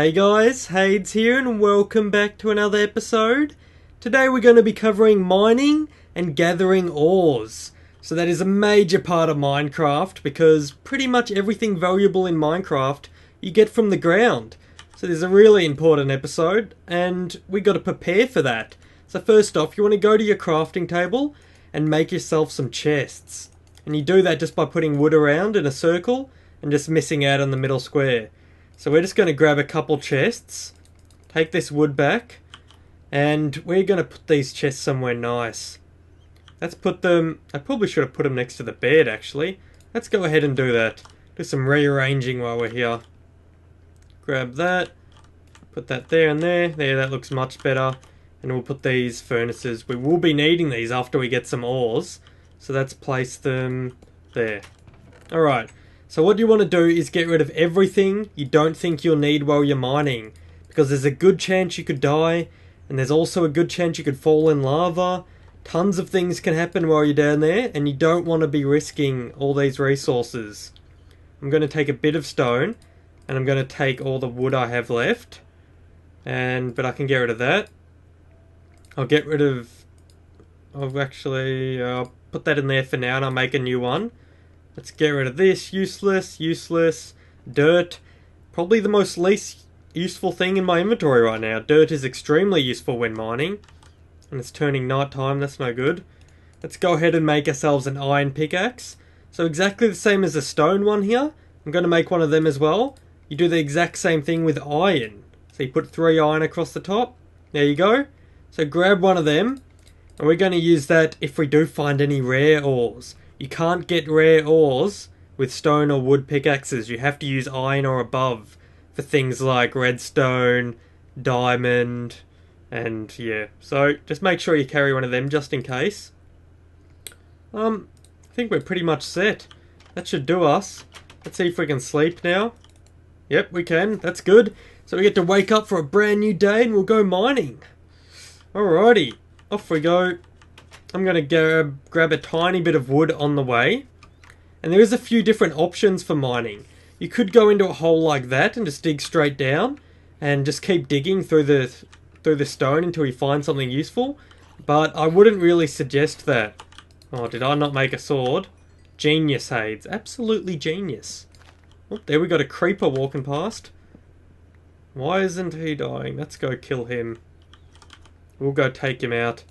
Hey guys, Hades here and welcome back to another episode. Today we're going to be covering mining and gathering ores. So that is a major part of Minecraft because pretty much everything valuable in Minecraft you get from the ground. So this is a really important episode and we got to prepare for that. So first off, you want to go to your crafting table and make yourself some chests. And you do that just by putting wood around in a circle and just missing out on the middle square. So we're just going to grab a couple chests, take this wood back, and we're going to put these chests somewhere nice. Let's put them, I probably should have put them next to the bed actually. Let's go ahead and do that. Do some rearranging while we're here. Grab that, put that there and there. There, that looks much better. And we'll put these furnaces. We will be needing these after we get some ores. So let's place them there. Alright. So what you want to do is get rid of everything you don't think you'll need while you're mining. Because there's a good chance you could die. And there's also a good chance you could fall in lava. Tons of things can happen while you're down there. And you don't want to be risking all these resources. I'm going to take a bit of stone. And I'm going to take all the wood I have left. But I can get rid of that. I'll get rid of... I'll put that in there for now and I'll make a new one. Let's get rid of this. Useless. Dirt. Probably the most least useful thing in my inventory right now. Dirt is extremely useful when mining. And it's turning night time. That's no good. Let's go ahead and make ourselves an iron pickaxe. So exactly the same as the stone one here. I'm going to make one of them as well. You do the exact same thing with iron. So you put 3 iron across the top. There you go. So grab one of them. And we're going to use that if we do find any rare ores. You can't get rare ores with stone or wood pickaxes. You have to use iron or above for things like redstone, diamond, and yeah. So just make sure you carry one of them just in case. I think we're pretty much set. That should do us. Let's see if we can sleep now. Yep, we can. That's good. So we get to wake up for a brand new day and we'll go mining. Alrighty, off we go. I'm going to grab a tiny bit of wood on the way. And there is a few different options for mining. You could go into a hole like that and just dig straight down. And just keep digging through the stone until you find something useful. But I wouldn't really suggest that. Oh, did I not make a sword? Genius, Hades. Absolutely genius. Oh, there we got a creeper walking past. Why isn't he dying? Let's go kill him. We'll go take him out.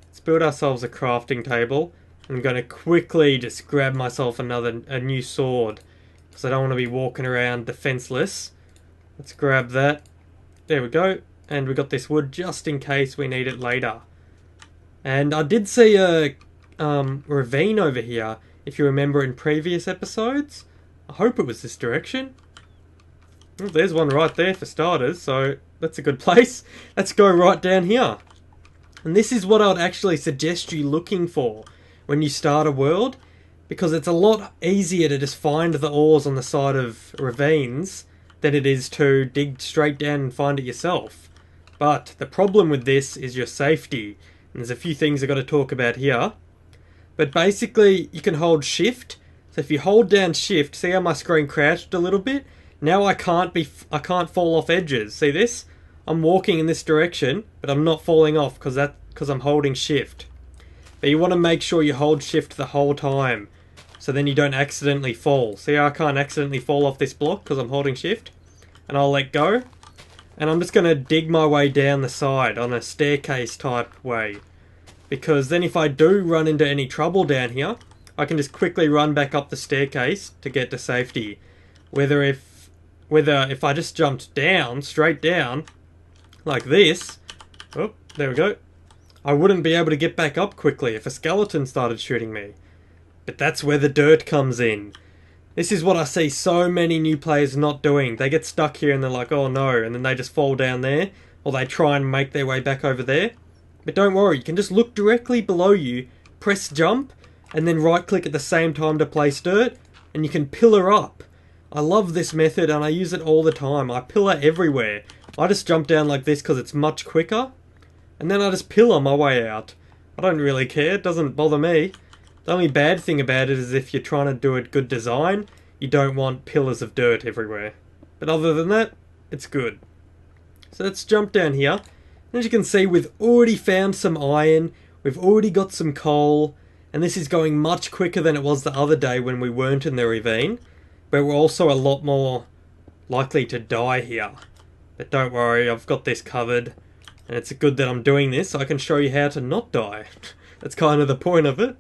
Let's build ourselves a crafting table. I'm going to quickly just grab myself a new sword. Because I don't want to be walking around defenseless. Let's grab that. There we go. And we got this wood just in case we need it later. And I did see a ravine over here. If you remember in previous episodes. I hope it was this direction. Well, there's one right there for starters. So that's a good place. Let's go right down here. And this is what I would actually suggest you looking for when you start a world, because it's a lot easier to just find the ores on the side of ravines than it is to dig straight down and find it yourself. But the problem with this is your safety, and there's a few things I've got to talk about here. But basically, you can hold shift. So if you hold down shift, see how my screen crouched a little bit? Now I can't fall off edges. See this? I'm walking in this direction, but I'm not falling off because I'm holding shift. But you want to make sure you hold shift the whole time, so then you don't accidentally fall. See how I can't accidentally fall off this block because I'm holding shift? And I'll let go. And I'm just going to dig my way down the side on a staircase type way. Because then if I do run into any trouble down here, I can just quickly run back up the staircase to get to safety. Whether if I just jumped down, straight down, like this, oh, there we go, I wouldn't be able to get back up quickly if a skeleton started shooting me. But that's where the dirt comes in. This is what I see so many new players not doing. They get stuck here and they're like, oh no, and then they just fall down there, or they try and make their way back over there. But don't worry, you can just look directly below you, press jump, and then right click at the same time to place dirt, and you can pillar up. I love this method and I use it all the time. I pillar everywhere. I just jump down like this because it's much quicker. And then I just pillar my way out. I don't really care, it doesn't bother me. The only bad thing about it is if you're trying to do a good design, you don't want pillars of dirt everywhere. But other than that, it's good. So let's jump down here. As you can see, we've already found some iron, we've already got some coal, and this is going much quicker than it was the other day when we weren't in the ravine. But we're also a lot more likely to die here. But don't worry, I've got this covered. And it's good that I'm doing this so I can show you how to not die. That's kind of the point of it.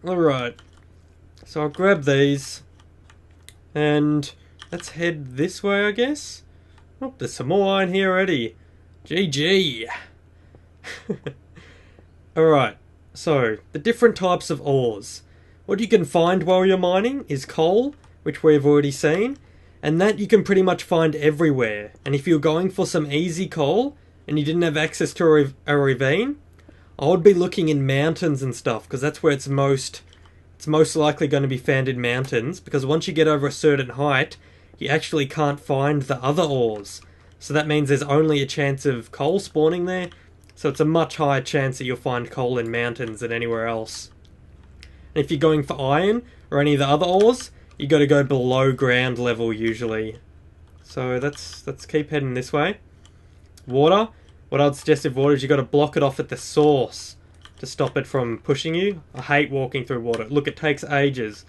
Alright. So I'll grab these. And let's head this way, I guess. Oh, there's some more iron here already. GG. Alright. So, the different types of ores. What you can find while you're mining is coal, which we've already seen. And that you can pretty much find everywhere. And if you're going for some easy coal, and you didn't have access to a ravine, I would be looking in mountains and stuff, because that's where it's most likely going to be found in mountains, because once you get over a certain height, you actually can't find the other ores. So that means there's only a chance of coal spawning there, so it's a much higher chance that you'll find coal in mountains than anywhere else. And if you're going for iron, or any of the other ores, you got to go below ground level usually. So let's keep heading this way. Water. What I'd suggest with water is you got to block it off at the source to stop it from pushing you. I hate walking through water. Look, it takes ages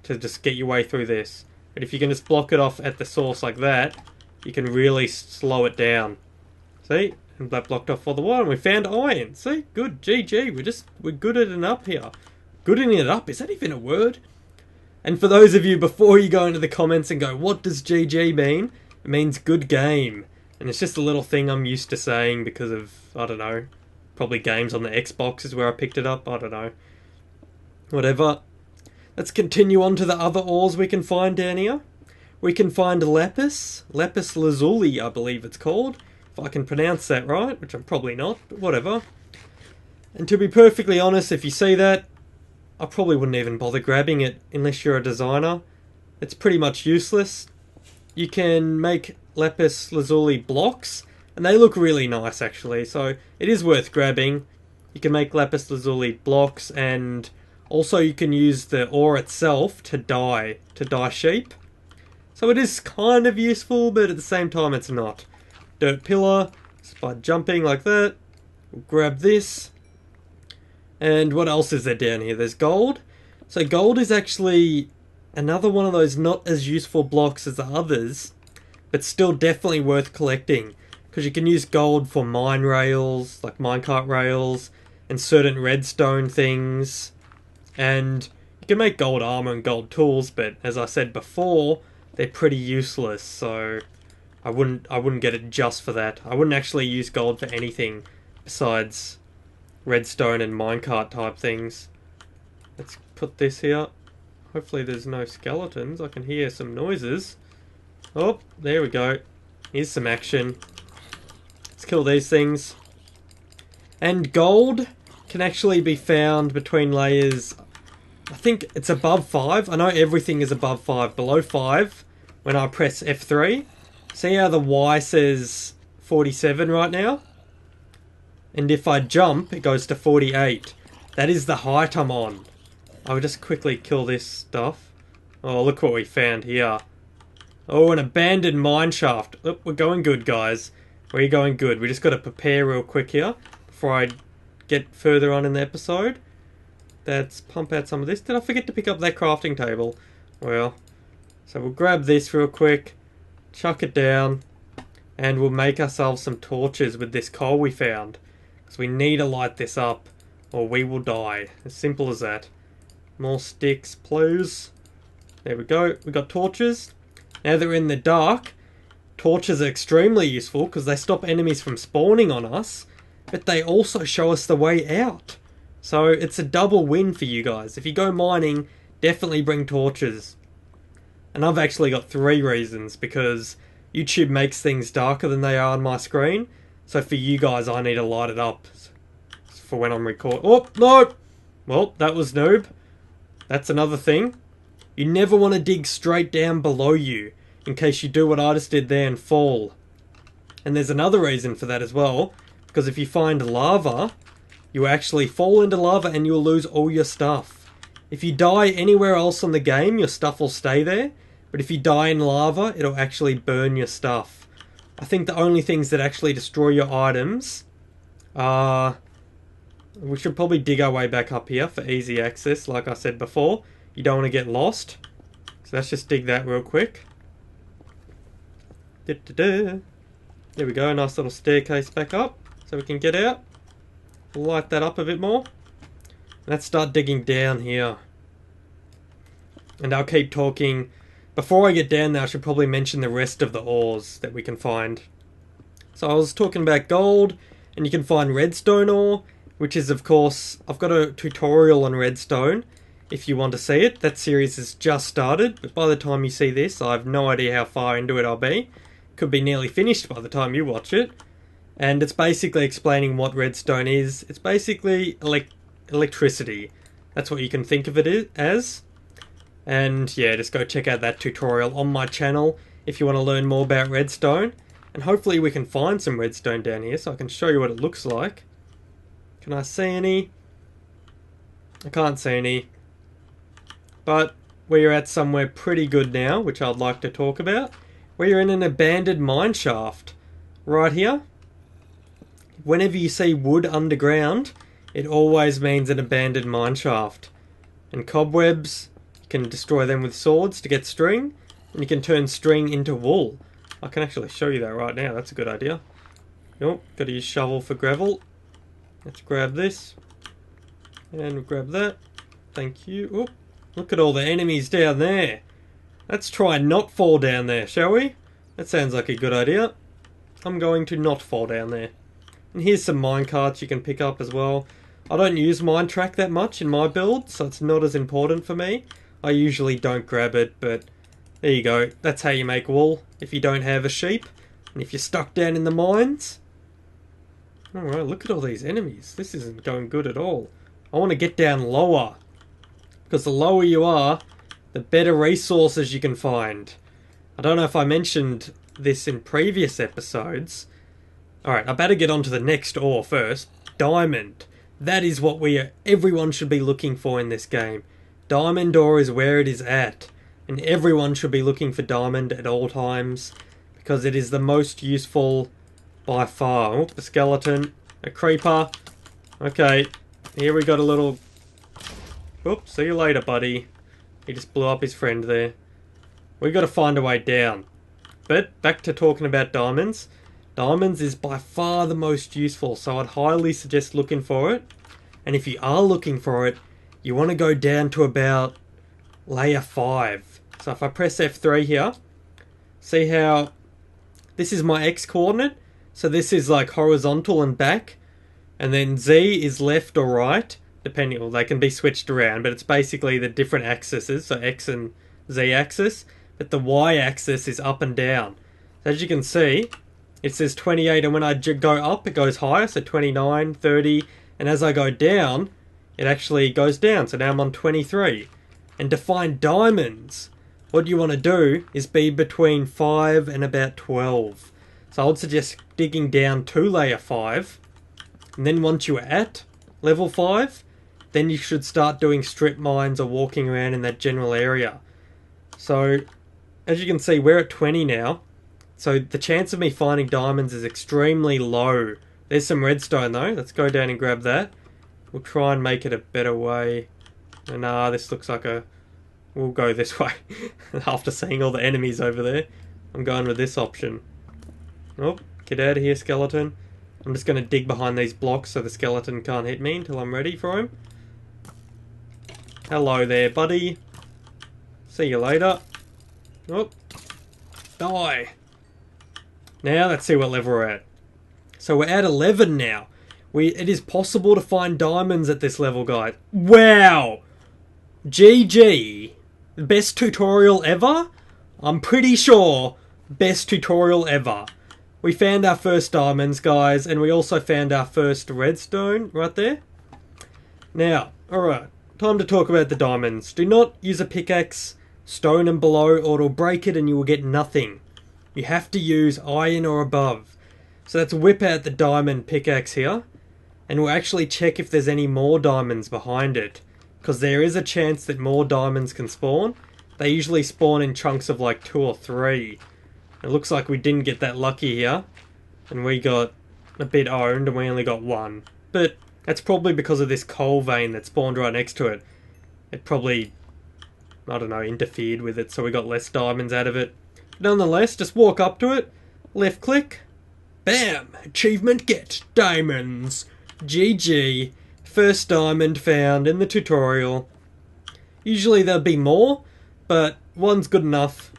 to just get your way through this. But if you can just block it off at the source like that, you can really slow it down. See? And that blocked off all the water. And we found iron. See? Good. GG. We're good at it up here. Gooding it up. Is that even a word? And for those of you, before you go into the comments and go, what does GG mean? It means good game. And it's just a little thing I'm used to saying because of, I don't know, probably games on the Xbox is where I picked it up. I don't know. Whatever. Let's continue on to the other ores we can find down here. We can find lapis lazuli, I believe it's called. If I can pronounce that right, which I'm probably not, but whatever. And to be perfectly honest, if you see that, I probably wouldn't even bother grabbing it unless you're a designer. It's pretty much useless. You can make lapis lazuli blocks, and they look really nice actually, so it is worth grabbing. You can make lapis lazuli blocks, and also you can use the ore itself to dye sheep. So it is kind of useful, but at the same time it's not. Dirt pillar, just by jumping like that. We'll grab this. And what else is there down here? There's gold. So gold is actually another one of those not as useful blocks as the others, but still definitely worth collecting, because you can use gold for mine rails, like minecart rails, and certain redstone things, and you can make gold armor and gold tools, but as I said before, they're pretty useless, so I wouldn't get it just for that. I wouldn't actually use gold for anything besides redstone and minecart type things. Let's put this here. Hopefully there's no skeletons. I can hear some noises. Oh, there we go. Here's some action. Let's kill these things. And gold can actually be found between layers, I think it's above 5. I know everything is above 5. Below 5, when I press F3. See how the Y says 47 right now? And if I jump, it goes to 48. That is the height I'm on. I'll just quickly kill this stuff. Oh, look what we found here. Oh, an abandoned mine shaft. Oh, we're going good, guys. We're going good. We just got to prepare real quick here before I get further on in the episode. Let's pump out some of this. Did I forget to pick up that crafting table? Well, so we'll grab this real quick, chuck it down, and we'll make ourselves some torches with this coal we found. Because we need to light this up, or we will die. As simple as that. More sticks, please. There we go. We got torches. Now that we're in the dark, torches are extremely useful because they stop enemies from spawning on us, but they also show us the way out. So it's a double win for you guys. If you go mining, definitely bring torches. And I've actually got 3 reasons, because YouTube makes things darker than they are on my screen. So for you guys, I need to light it up for when I'm recording. Oh, no! Well, that was noob. That's another thing. You never want to dig straight down below you, in case you do what I just did there and fall. And there's another reason for that as well, because if you find lava, you actually fall into lava and you'll lose all your stuff. If you die anywhere else on the game, your stuff will stay there, but if you die in lava, it'll actually burn your stuff. I think the only things that actually destroy your items are... We should probably dig our way back up here for easy access, like I said before. You don't want to get lost. So let's just dig that real quick. There we go, nice little staircase back up so we can get out. Light that up a bit more. Let's start digging down here. And I'll keep talking. Before I get down there, I should probably mention the rest of the ores that we can find. So I was talking about gold, and you can find redstone ore, which is, of course, I've got a tutorial on redstone if you want to see it. That series has just started, but by the time you see this, I have no idea how far into it I'll be. Could be nearly finished by the time you watch it. And it's basically explaining what redstone is. It's basically electricity. That's what you can think of it as. And yeah, just go check out that tutorial on my channel if you want to learn more about redstone. And hopefully we can find some redstone down here so I can show you what it looks like. Can I see any? I can't see any. But we're at somewhere pretty good now, which I'd like to talk about. We're in an abandoned mine shaft. Right here. Whenever you see wood underground, it always means an abandoned mine shaft. And cobwebs, you can destroy them with swords to get string. And you can turn string into wool. I can actually show you that right now, that's a good idea. Nope, gotta use shovel for gravel. Let's grab this. And we'll grab that. Thank you. Oop. Look at all the enemies down there. Let's try and not fall down there, shall we? That sounds like a good idea. I'm going to not fall down there. And here's some minecarts you can pick up as well. I don't use mine track that much in my build, so it's not as important for me. I usually don't grab it, but there you go. That's how you make wool if you don't have a sheep. And if you're stuck down in the mines. Alright, look at all these enemies. This isn't going good at all. I want to get down lower. Because the lower you are, the better resources you can find. I don't know if I mentioned this in previous episodes. Alright, I better get on to the next ore first. Diamond. That is what everyone should be looking for in this game. Diamond ore is where it is at. And everyone should be looking for diamond at all times. Because it is the most useful by far. Oh, a skeleton. A creeper. Okay, here we got a little... Oops, see you later, buddy. He just blew up his friend there. We got to find a way down. But back to talking about diamonds. Diamonds is by far the most useful, so I'd highly suggest looking for it. And if you are looking for it, you want to go down to about layer 5. So if I press F3 here, see how this is my X coordinate? So this is like horizontal and back, and then Z is left or right, depending, well, they can be switched around, but it's basically the different axes, so X and Z axis, but the Y axis is up and down. So as you can see, it says 28, and when I go up, it goes higher, so 29, 30, and as I go down, it actually goes down, so now I'm on 23. And to find diamonds, what you want to do is be between 5 and about 12. So I would suggest digging down to layer 5, and then once you're at level 5, then you should start doing strip mines or walking around in that general area. So, as you can see, we're at 20 now, so the chance of me finding diamonds is extremely low. There's some redstone though, let's go down and grab that. We'll try and make it a better way. Nah, this looks like a... We'll go this way. After seeing all the enemies over there, I'm going with this option. Oh, get out of here, skeleton. I'm just going to dig behind these blocks so the skeleton can't hit me until I'm ready for him. Hello there, buddy. See you later. Oh, die. Now, let's see what level we're at. So we're at 11 now. It is possible to find diamonds at this level, guys. Wow! GG. Best tutorial ever? I'm pretty sure best tutorial ever. We found our first diamonds, guys, and we also found our first redstone right there. Now, alright, time to talk about the diamonds. Do not use a pickaxe, stone and below, or it'll break it and you will get nothing. You have to use iron or above. So let's whip out the diamond pickaxe here, and we'll actually check if there's any more diamonds behind it, because there is a chance that more diamonds can spawn. They usually spawn in chunks of like 2 or 3. It looks like we didn't get that lucky here. And we got a bit owned and we only got one. But that's probably because of this coal vein that spawned right next to it. It probably, I don't know, interfered with it, so we got less diamonds out of it. But nonetheless, just walk up to it, left click, bam! Achievement get, diamonds! GG. First diamond found in the tutorial. Usually there'll be more, but one's good enough.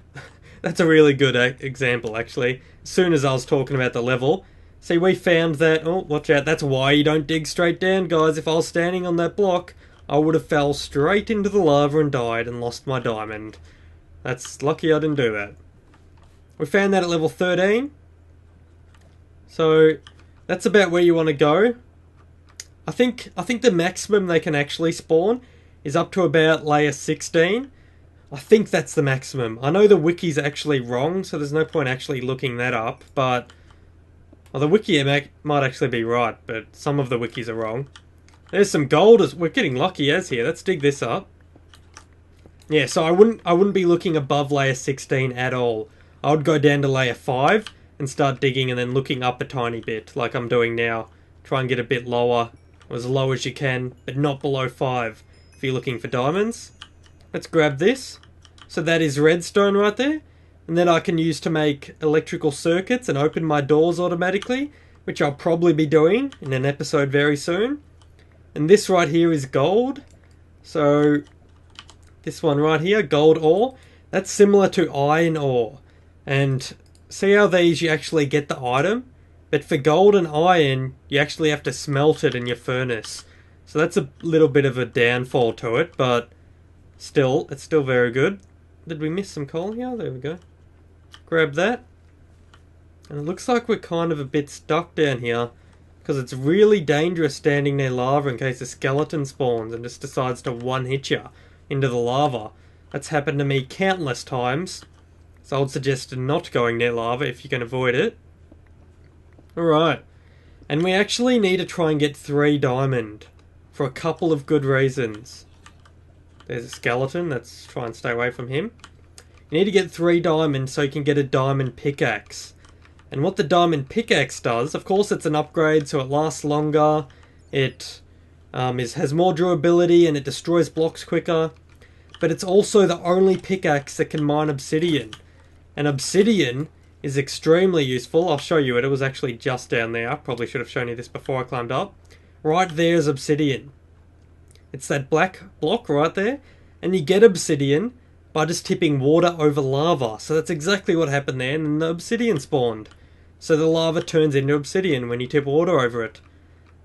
That's a really good example, actually. As soon as I was talking about the level. See, we found that... Oh, watch out. That's why you don't dig straight down, guys. If I was standing on that block, I would have fell straight into the lava and died and lost my diamond. That's lucky I didn't do that. We found that at level 13. So, that's about where you want to go. I think the maximum they can actually spawn is up to about layer 16. I think that's the maximum. I know the wiki's actually wrong, so there's no point actually looking that up, but... Well, the wiki might actually be right, but some of the wikis are wrong. There's some gold. We're getting lucky as here. Let's dig this up. Yeah, so I wouldn't be looking above layer 16 at all. I would go down to layer 5 and start digging and then looking up a tiny bit, like I'm doing now. Try and get a bit lower, or as low as you can, but not below 5 if you're looking for diamonds. Let's grab this. So that is redstone right there. And then I can use to make electrical circuits and open my doors automatically, which I'll probably be doing in an episode very soon. And this right here is gold. So this one right here, gold ore, that's similar to iron ore. And see how these you actually get the item? But for gold and iron, you actually have to smelt it in your furnace. So that's a little bit of a downfall to it, but still, it's still very good. Did we miss some coal here? There we go. Grab that. And it looks like we're kind of a bit stuck down here, because it's really dangerous standing near lava in case a skeleton spawns and just decides to one-hit you into the lava. That's happened to me countless times, so I would suggest not going near lava if you can avoid it. Alright, and we actually need to try and get 3 diamond for a couple of good reasons. There's a skeleton, let's try and stay away from him. You need to get 3 diamond so you can get a diamond pickaxe. And what the diamond pickaxe does, of course it's an upgrade so it lasts longer, it has more durability and it destroys blocks quicker, but it's also the only pickaxe that can mine obsidian. And obsidian is extremely useful. I'll show you it. It was actually just down there. I probably should have shown you this before I climbed up. Right there is obsidian. It's that black block right there. And you get obsidian by just tipping water over lava. So that's exactly what happened there, and the obsidian spawned. So the lava turns into obsidian when you tip water over it.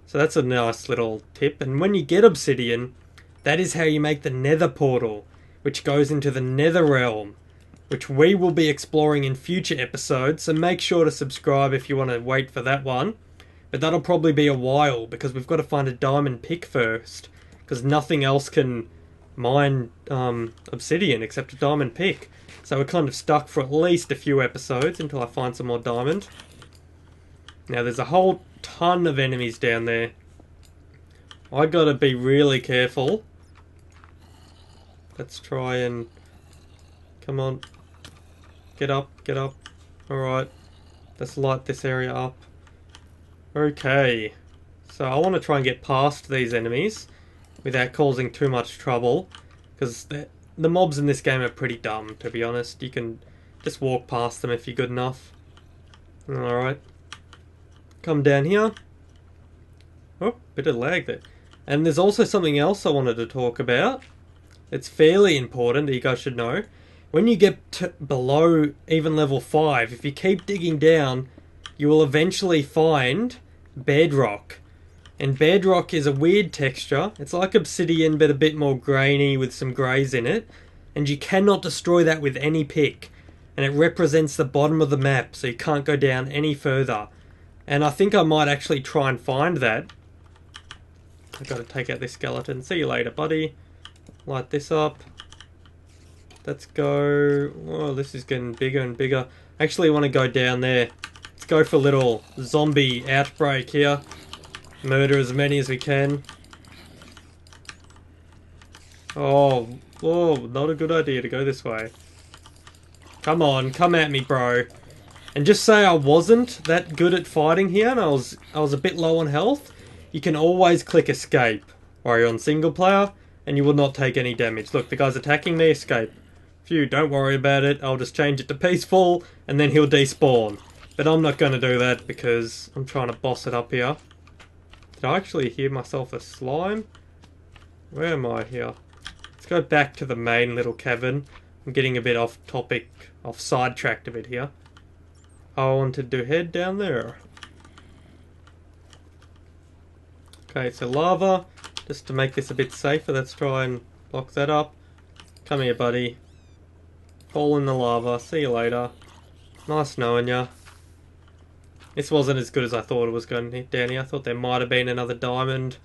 So that's a nice little tip. And when you get obsidian, that is how you make the nether portal, which goes into the nether realm, which we will be exploring in future episodes. So make sure to subscribe if you want to wait for that one. But that'll probably be a while, because we've got to find a diamond pick first, because nothing else can mine obsidian except a diamond pick. So we're kind of stuck for at least a few episodes until I find some more diamond. Now there's a whole ton of enemies down there. I gotta be really careful. Let's try and... Come on. Get up, get up. Alright. Let's light this area up. Okay. So I want to try and get past these enemies without causing too much trouble, because the mobs in this game are pretty dumb, to be honest. You can just walk past them if you're good enough. Alright. Come down here. Oh, bit of lag there. And there's also something else I wanted to talk about. It's fairly important that you guys should know. When you get below even level 5, if you keep digging down, you will eventually find bedrock. And bedrock is a weird texture. It's like obsidian, but a bit more grainy with some greys in it. And you cannot destroy that with any pick. And it represents the bottom of the map, so you can't go down any further. And I think I might actually try and find that. I've got to take out this skeleton. See you later, buddy. Light this up. Let's go... Oh, this is getting bigger and bigger. I actually want to go down there. Let's go for a little zombie outbreak here. Murder as many as we can. Oh, not a good idea to go this way. Come on, come at me, bro. And just say I wasn't that good at fighting here and I was a bit low on health, you can always click escape while you're on single player and you will not take any damage. Look, the guy's attacking me, escape. Phew, don't worry about it, I'll just change it to peaceful and then he'll despawn. But I'm not going to do that because I'm trying to boss it up here. Did I actually hear myself a slime? Where am I here? Let's go back to the main little cavern. I'm getting a bit off topic, off sidetracked a bit here. I wanted to head down there. Okay, so lava. Just to make this a bit safer, let's try and block that up. Come here, buddy. Fall in the lava. See you later. Nice knowing ya. This wasn't as good as I thought it was going to hit down here. I thought there might have been another diamond.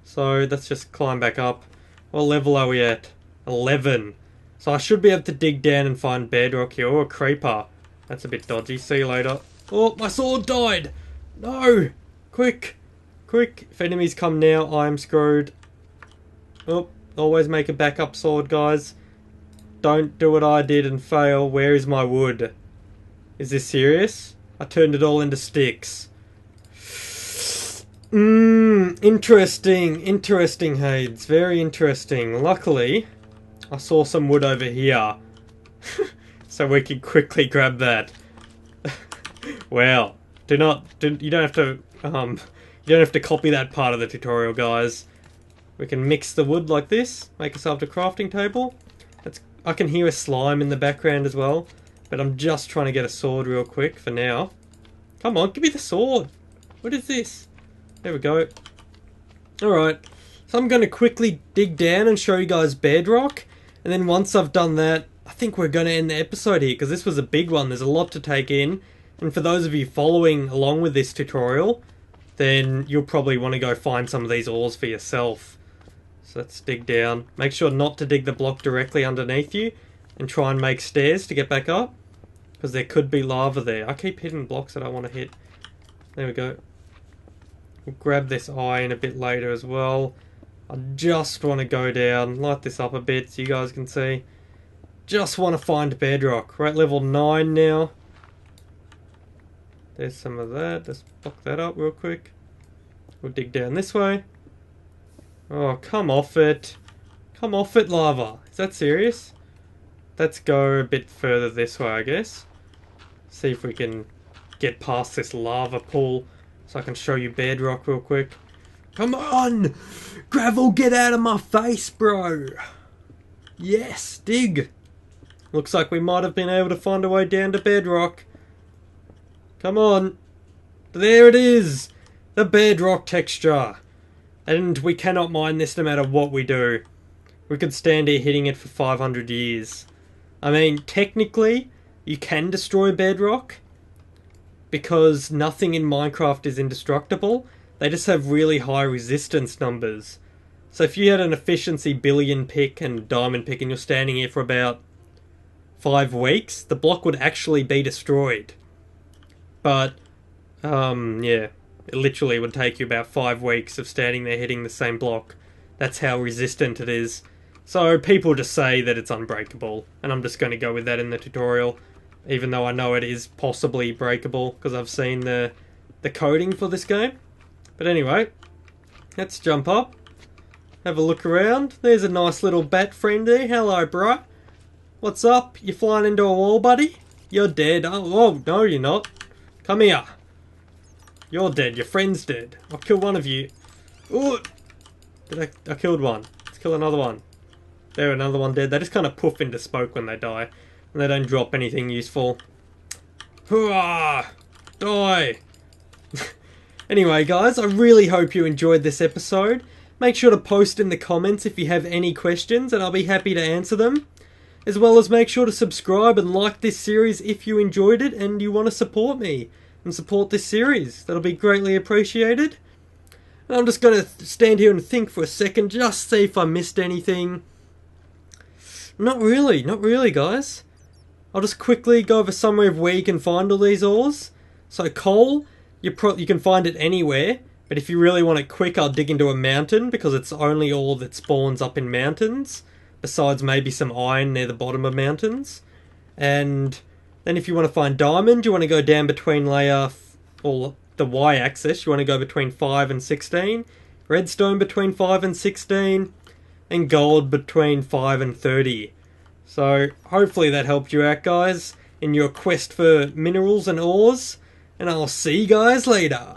So let's just climb back up. What level are we at? 11. So I should be able to dig down and find bedrock here. Or a creeper. That's a bit dodgy. See you later. Oh, my sword died! No! Quick! Quick! If enemies come now, I'm screwed. Oh, always make a backup sword, guys. Don't do what I did and fail. Where is my wood? Is this serious? I turned it all into sticks. Interesting. Interesting, Hades. Very interesting. Luckily, I saw some wood over here. So we can quickly grab that. Well, you don't have to copy that part of the tutorial, guys. We can mix the wood like this, make ourselves a crafting table. I can hear a slime in the background as well, but I'm just trying to get a sword real quick for now. Come on, give me the sword. What is this? There we go. Alright, so I'm going to quickly dig down and show you guys bedrock, and then once I've done that, I think we're going to end the episode here, because this was a big one. There's a lot to take in, and for those of you following along with this tutorial, then you'll probably want to go find some of these ores for yourself. So let's dig down. Make sure not to dig the block directly underneath you, and try and make stairs to get back up, because there could be lava there. I keep hitting blocks that I want to hit. There we go. We'll grab this iron a bit later as well. I just want to go down, light this up a bit so you guys can see. Just want to find bedrock. We're at level 9 now. There's some of that. Let's block that up real quick. We'll dig down this way. Oh, come off it. Come off it, lava. Is that serious? Let's go a bit further this way, I guess. See if we can get past this lava pool so I can show you bedrock real quick. Come on! Gravel, get out of my face, bro! Yes, dig! Looks like we might have been able to find a way down to bedrock. Come on! There it is! The bedrock texture! And we cannot mine this no matter what we do. We could stand here hitting it for 500 years. I mean, technically, you can destroy bedrock, because nothing in Minecraft is indestructible. They just have really high resistance numbers. So if you had an efficiency billion pick and diamond pick and you're standing here for about 5 weeks, the block would actually be destroyed. But, yeah, it literally would take you about 5 weeks of standing there hitting the same block. That's how resistant it is. So people just say that it's unbreakable, and I'm just going to go with that in the tutorial, even though I know it is possibly breakable, because I've seen the coding for this game. But anyway, let's jump up, have a look around. There's a nice little bat friend there. Hello, bro. What's up? You flying into a wall, buddy? You're dead. Oh, no, you're not. Come here. You're dead. Your friend's dead. I'll kill one of you. Ooh. I killed one. Let's kill another one. There, another one dead. They just kind of poof into smoke when they die, and they don't drop anything useful. Hurrah! Die! Anyway, guys, I really hope you enjoyed this episode. Make sure to post in the comments if you have any questions, and I'll be happy to answer them. As well as make sure to subscribe and like this series if you enjoyed it and you want to support me and support this series. That'll be greatly appreciated. And I'm just going to stand here and think for a second, just see if I missed anything. Not really, guys. I'll just quickly go over somewhere of where you can find all these ores. So coal, you can find it anywhere, but if you really want it quick, I'll dig into a mountain, because it's only ore that spawns up in mountains, besides maybe some iron near the bottom of mountains. And Then if you want to find diamond, you want to go down between or the y-axis, you want to go between 5 and 16. Redstone between 5 and 16. And gold between 5 and 30. So hopefully that helped you out, guys, in your quest for minerals and ores. And I'll see you guys later.